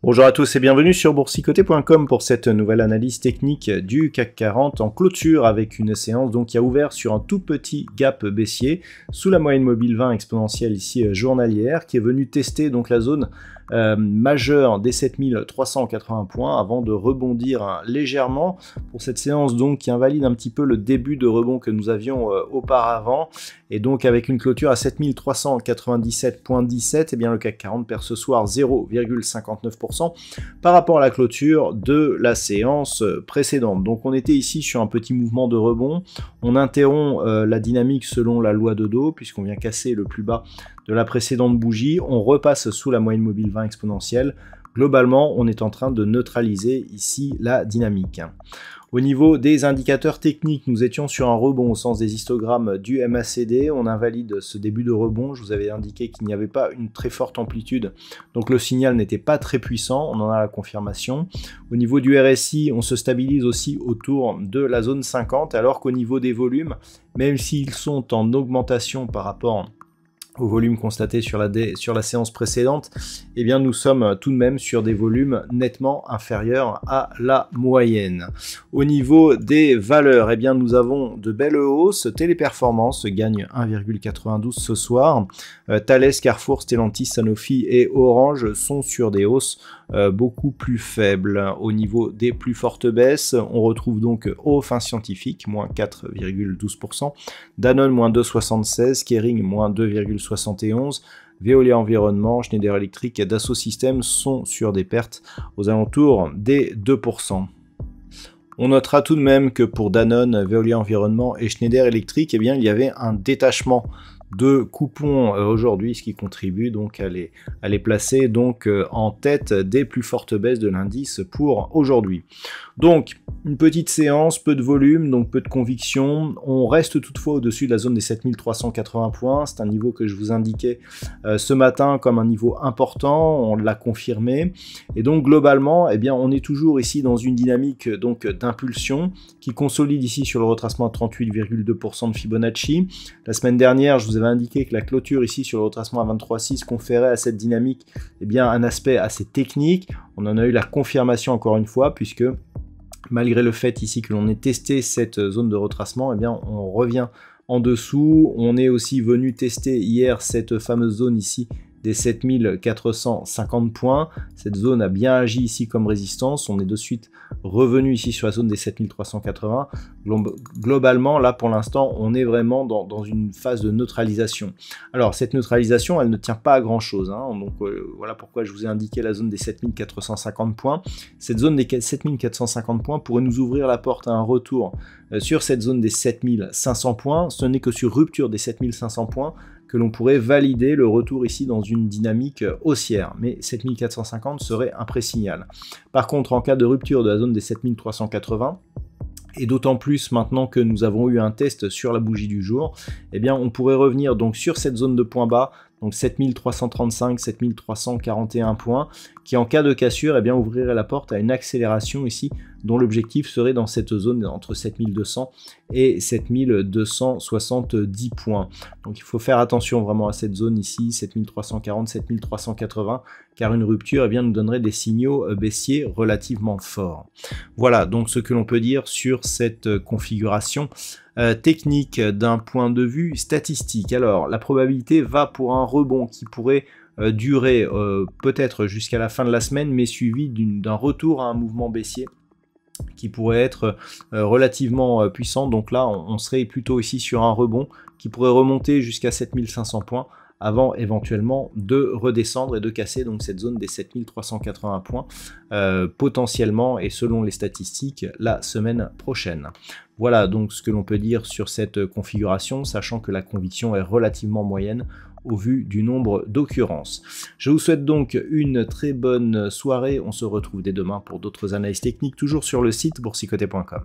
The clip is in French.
Bonjour à tous et bienvenue sur boursicoté.com pour cette nouvelle analyse technique du CAC 40 en clôture avec une séance donc qui a ouvert sur un tout petit gap baissier sous la moyenne mobile 20 exponentielle ici journalière qui est venue tester donc la zone majeure des 7380 points avant de rebondir légèrement pour cette séance donc qui invalide un petit peu le début de rebond que nous avions auparavant et donc avec une clôture à 7397.17 et bien le CAC 40 perd ce soir 0,59% par rapport à la clôture de la séance précédente. Donc on était ici sur un petit mouvement de rebond, on interrompt la dynamique selon la loi de Dow puisqu'on vient casser le plus bas de la précédente bougie, on repasse sous la moyenne mobile 20 exponentielle. Globalement, on est en train de neutraliser ici la dynamique. Au niveau des indicateurs techniques, nous étions sur un rebond au sens des histogrammes du MACD. On invalide ce début de rebond. Je vous avais indiqué qu'il n'y avait pas une très forte amplitude, donc le signal n'était pas très puissant. On en a la confirmation. Au niveau du RSI, on se stabilise aussi autour de la zone 50, alors qu'au niveau des volumes, même s'ils sont en augmentation par rapport au volume constaté sur la séance précédente, eh bien nous sommes tout de même sur des volumes nettement inférieurs à la moyenne. Au niveau des valeurs, eh bien nous avons de belles hausses. Téléperformance gagne 1,92 ce soir. Thales, Carrefour, Stellantis, Sanofi et Orange sont sur des hausses beaucoup plus faibles. Au niveau des plus fortes baisses, on retrouve donc Fin Scientifique, moins 4,12%, Danone, moins 2,76%, Kering, moins 2,71%, Veolia Environnement, Schneider Electric et Dassault Systèmes sont sur des pertes aux alentours des 2%. On notera tout de même que pour Danone, Veolia Environnement et Schneider Electric, eh bien, il y avait un détachement de coupons aujourd'hui, ce qui contribue donc à les placer donc en tête des plus fortes baisses de l'indice pour aujourd'hui. Donc une petite séance, peu de volume, donc peu de conviction. On reste toutefois au-dessus de la zone des 7380 points. C'est un niveau que je vous indiquais ce matin comme un niveau important. On l'a confirmé. Et donc globalement, eh bien, on est toujours ici dans une dynamique donc d'impulsion qui consolide ici sur le retracement à 38,2% de Fibonacci. La semaine dernière, je vous avais indiqué que la clôture ici sur le retracement à 23,6 conférait à cette dynamique eh bien, un aspect assez technique. On en a eu la confirmation encore une fois puisque malgré le fait ici que l'on ait testé cette zone de retracement, eh bien, on revient en dessous. On est aussi venu tester hier cette fameuse zone ici des 7450 points. Cette zone a bien agi ici comme résistance. On est de suite revenu ici sur la zone des 7380. Globalement, là pour l'instant, on est vraiment dans une phase de neutralisation. Alors cette neutralisation, elle ne tient pas à grand chose. Donc voilà pourquoi je vous ai indiqué la zone des 7450 points. Cette zone des 7450 points pourrait nous ouvrir la porte à un retour sur cette zone des 7500 points. Ce n'est que sur rupture des 7500 points que l'on pourrait valider le retour ici dans une dynamique haussière. Mais 7450 serait un pré-signal. Par contre, en cas de rupture de la zone des 7380, et d'autant plus maintenant que nous avons eu un test sur la bougie du jour, eh bien on pourrait revenir donc sur cette zone de point bas, donc 7335, 7341 points, qui en cas de cassure, eh bien ouvrirait la porte à une accélération ici, dont l'objectif serait dans cette zone entre 7200 et 7270 points. Donc il faut faire attention vraiment à cette zone ici, 7340, 7380, car une rupture eh bien, nous donnerait des signaux baissiers relativement forts. Voilà donc ce que l'on peut dire sur cette configuration technique d'un point de vue statistique. Alors la probabilité va pour un rebond qui pourrait durer peut-être jusqu'à la fin de la semaine, mais suivi d'un retour à un mouvement baissier qui pourrait être relativement puissant. Donc là on serait plutôt ici sur un rebond qui pourrait remonter jusqu'à 7500 points avant éventuellement de redescendre et de casser donc cette zone des 7380 points potentiellement et selon les statistiques la semaine prochaine. Voilà donc ce que l'on peut dire sur cette configuration, sachant que la conviction est relativement moyenne au vu du nombre d'occurrences. Je vous souhaite donc une très bonne soirée. On se retrouve dès demain pour d'autres analyses techniques, toujours sur le site boursicoté.com.